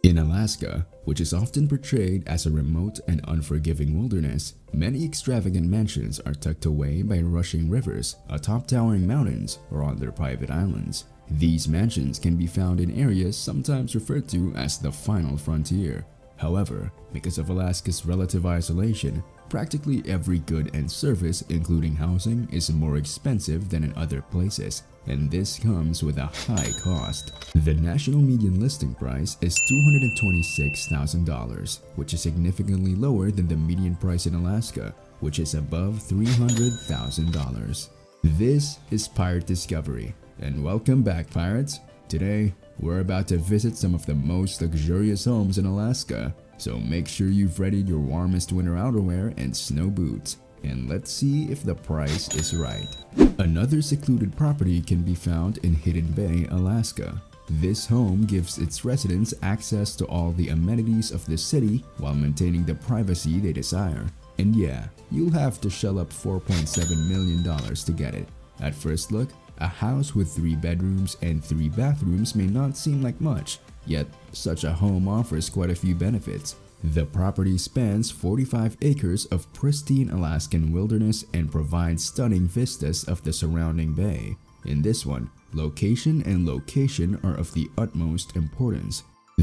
In Alaska, which is often portrayed as a remote and unforgiving wilderness, many extravagant mansions are tucked away by rushing rivers, atop towering mountains, or on their private islands. These mansions can be found in areas sometimes referred to as the final frontier. However, because of Alaska's relative isolation, practically every good and service, including housing, is more expensive than in other places, and this comes with a high cost. The national median listing price is $226,000, which is significantly lower than the median price in Alaska, which is above $300,000. This is Pirate Discovery, and welcome back, pirates! Today, we're about to visit some of the most luxurious homes in Alaska, so make sure you've readied your warmest winter outerwear and snow boots, and let's see if the price is right. Another secluded property can be found in Hidden Bay, Alaska. This home gives its residents access to all the amenities of the city while maintaining the privacy they desire. And yeah, you'll have to shell up $4.7 million to get it. At first look, a house with 3 bedrooms and 3 bathrooms may not seem like much, yet such a home offers quite a few benefits. The property spans 45 acres of pristine Alaskan wilderness and provides stunning vistas of the surrounding bay. In this one, location and location are of the utmost importance.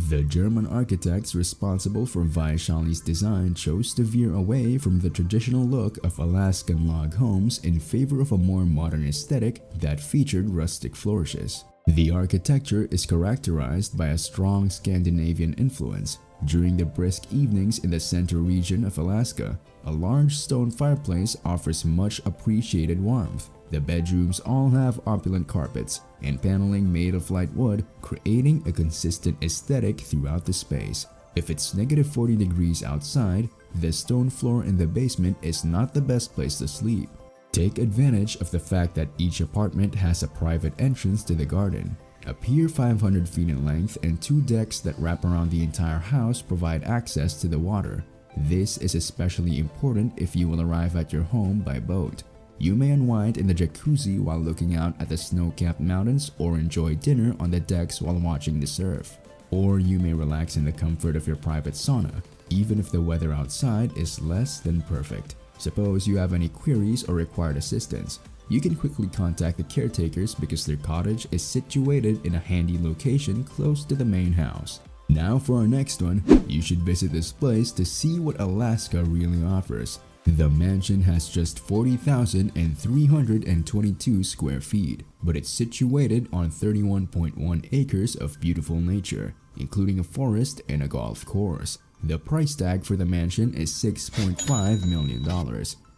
The German architects responsible for Vaishali's design chose to veer away from the traditional look of Alaskan log homes in favor of a more modern aesthetic that featured rustic flourishes. The architecture is characterized by a strong Scandinavian influence. During the brisk evenings in the center region of Alaska, a large stone fireplace offers much appreciated warmth. The bedrooms all have opulent carpets and paneling made of light wood, creating a consistent aesthetic throughout the space. If it's negative 40 degrees outside, the stone floor in the basement is not the best place to sleep. Take advantage of the fact that each apartment has a private entrance to the garden. A pier 500 feet in length and 2 decks that wrap around the entire house provide access to the water. This is especially important if you will arrive at your home by boat. You may unwind in the jacuzzi while looking out at the snow-capped mountains or enjoy dinner on the decks while watching the surf. Or you may relax in the comfort of your private sauna, even if the weather outside is less than perfect. Suppose you have any queries or required assistance, you can quickly contact the caretakers because their cottage is situated in a handy location close to the main house. Now for our next one, you should visit this place to see what Alaska really offers. The mansion has just 40,322 square feet, but it's situated on 31.1 acres of beautiful nature, including a forest and a golf course. The price tag for the mansion is $6.5 million.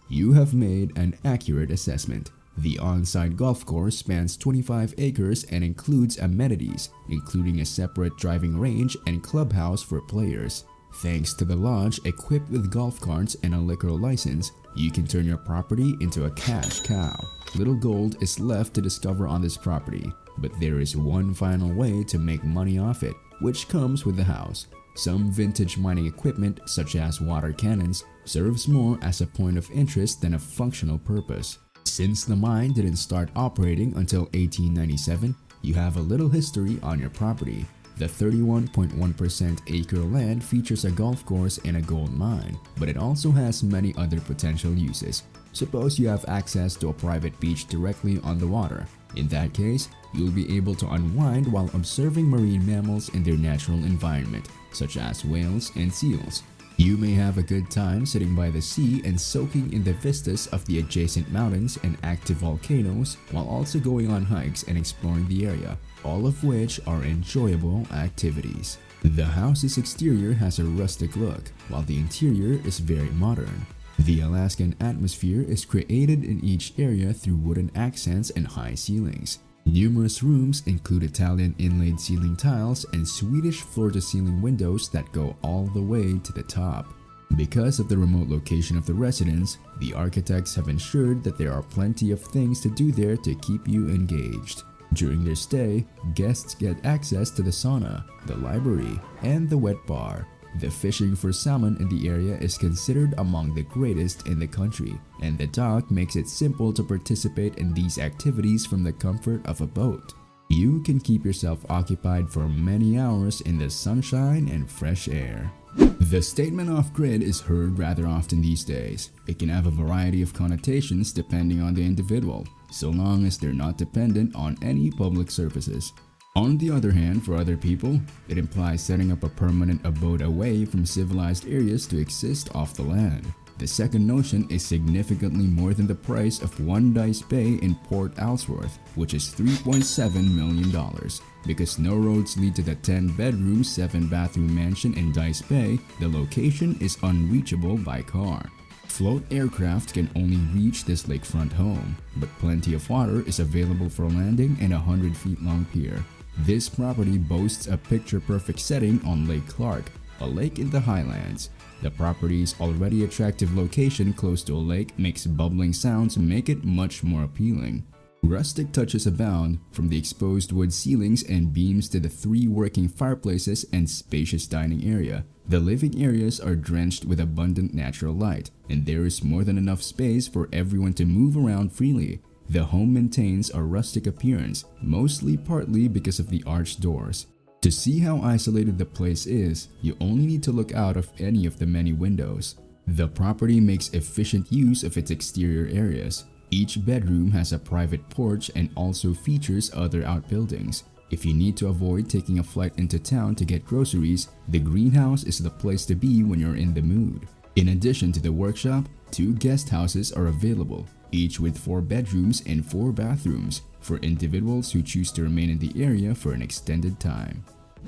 You have made an accurate assessment. The on-site golf course spans 25 acres and includes amenities, including a separate driving range and clubhouse for players. Thanks to the lodge equipped with golf carts and a liquor license, you can turn your property into a cash cow. Little gold is left to discover on this property, but there is one final way to make money off it, which comes with the house. Some vintage mining equipment, such as water cannons, serves more as a point of interest than a functional purpose. Since the mine didn't start operating until 1897, you have a little history on your property. The 31.1% acre land features a golf course and a gold mine, but it also has many other potential uses. Suppose you have access to a private beach directly on the water. In that case, you'll be able to unwind while observing marine mammals in their natural environment, such as whales and seals. You may have a good time sitting by the sea and soaking in the vistas of the adjacent mountains and active volcanoes, while also going on hikes and exploring the area, all of which are enjoyable activities. The house's exterior has a rustic look, while the interior is very modern. The Alaskan atmosphere is created in each area through wooden accents and high ceilings. Numerous rooms include Italian inlaid ceiling tiles and Swedish floor-to-ceiling windows that go all the way to the top. Because of the remote location of the residence, the architects have ensured that there are plenty of things to do there to keep you engaged. During their stay, guests get access to the sauna, the library, and the wet bar. The fishing for salmon in the area is considered among the greatest in the country, and the dock makes it simple to participate in these activities from the comfort of a boat. You can keep yourself occupied for many hours in the sunshine and fresh air. The statement off-grid is heard rather often these days. It can have a variety of connotations depending on the individual, so long as they're not dependent on any public services. On the other hand, for other people, it implies setting up a permanent abode away from civilized areas to exist off the land. The second notion is significantly more than the price of one Dice Bay in Port Ellsworth, which is $3.7 million. Because no roads lead to the 10-bedroom, 7-bathroom mansion in Dice Bay, the location is unreachable by car. Float aircraft can only reach this lakefront home, but plenty of water is available for landing in a 100-feet-long pier. This property boasts a picture-perfect setting on Lake Clark, a lake in the highlands. The property's already attractive location close to a lake makes bubbling sounds make it much more appealing. Rustic touches abound, from the exposed wood ceilings and beams to the 3 working fireplaces and spacious dining area. The living areas are drenched with abundant natural light, and there is more than enough space for everyone to move around freely. The home maintains a rustic appearance, mostly partly because of the arched doors. To see how isolated the place is, you only need to look out of any of the many windows. The property makes efficient use of its exterior areas. Each bedroom has a private porch and also features other outbuildings. If you need to avoid taking a flight into town to get groceries, the greenhouse is the place to be when you're in the mood. In addition to the workshop, 2 guest houses are available, each with 4 bedrooms and 4 bathrooms, for individuals who choose to remain in the area for an extended time.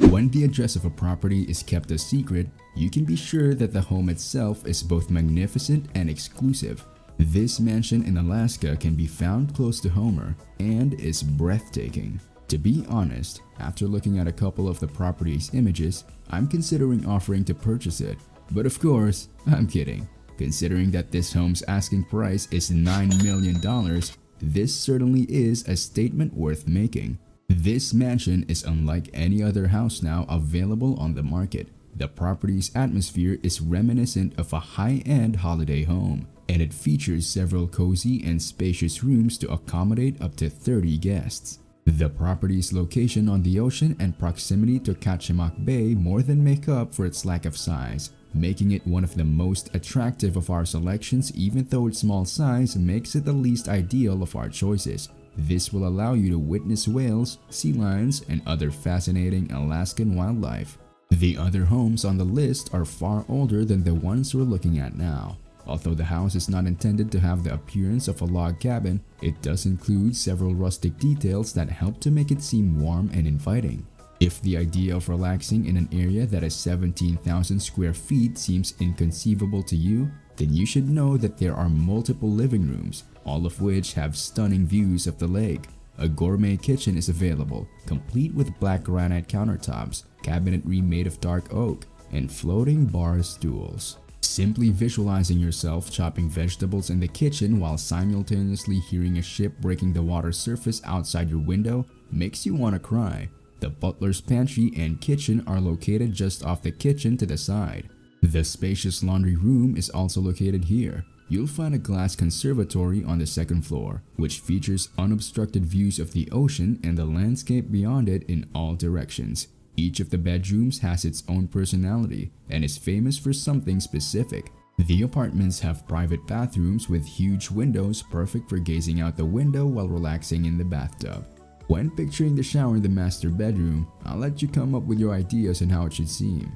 When the address of a property is kept a secret, you can be sure that the home itself is both magnificent and exclusive. This mansion in Alaska can be found close to Homer and is breathtaking. To be honest, after looking at a couple of the property's images, I'm considering offering to purchase it. But of course, I'm kidding. Considering that this home's asking price is $9 million, this certainly is a statement worth making. This mansion is unlike any other house now available on the market. The property's atmosphere is reminiscent of a high-end holiday home, and it features several cozy and spacious rooms to accommodate up to 30 guests. The property's location on the ocean and proximity to Kachemak Bay more than make up for its lack of size, making it one of the most attractive of our selections even though its small size makes it the least ideal of our choices. This will allow you to witness whales, sea lions, and other fascinating Alaskan wildlife. The other homes on the list are far older than the ones we're looking at now. Although the house is not intended to have the appearance of a log cabin, it does include several rustic details that help to make it seem warm and inviting. If the idea of relaxing in an area that is 17,000 square feet seems inconceivable to you, then you should know that there are multiple living rooms, all of which have stunning views of the lake. A gourmet kitchen is available, complete with black granite countertops, cabinetry made of dark oak, and floating bar stools. Simply visualizing yourself chopping vegetables in the kitchen while simultaneously hearing a ship breaking the water surface outside your window makes you want to cry. The butler's pantry and kitchen are located just off the kitchen to the side. The spacious laundry room is also located here. You'll find a glass conservatory on the second floor, which features unobstructed views of the ocean and the landscape beyond it in all directions. Each of the bedrooms has its own personality and is famous for something specific. The apartments have private bathrooms with huge windows perfect for gazing out the window while relaxing in the bathtub. When picturing the shower in the master bedroom, I'll let you come up with your ideas on how it should seem.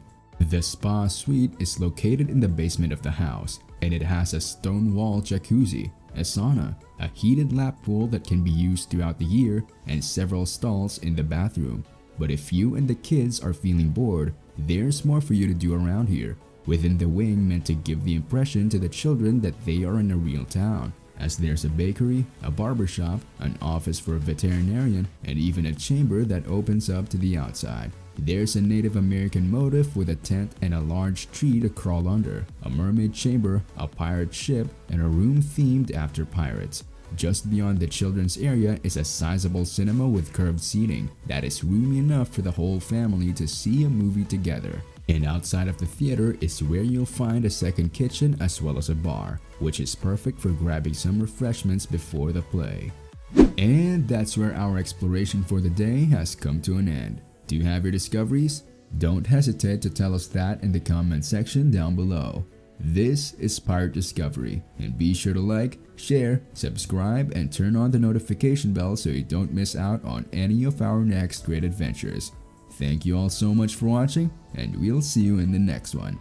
The spa suite is located in the basement of the house, and it has a stone wall jacuzzi, a sauna, a heated lap pool that can be used throughout the year, and several stalls in the bathroom. But if you and the kids are feeling bored, there's more for you to do around here, within the wing meant to give the impression to the children that they are in a real town, as there's a bakery, a barbershop, an office for a veterinarian, and even a chamber that opens up to the outside. There's a Native American motif with a tent and a large tree to crawl under, a mermaid chamber, a pirate ship, and a room themed after pirates. Just beyond the children's area is a sizable cinema with curved seating that is roomy enough for the whole family to see a movie together. And outside of the theater is where you'll find a second kitchen as well as a bar, which is perfect for grabbing some refreshments before the play. And that's where our exploration for the day has come to an end. Do you have your discoveries? Don't hesitate to tell us that in the comment section down below. This is Pirate Discovery, and be sure to like, share, subscribe, and turn on the notification bell so you don't miss out on any of our next great adventures. Thank you all so much for watching, and we'll see you in the next one.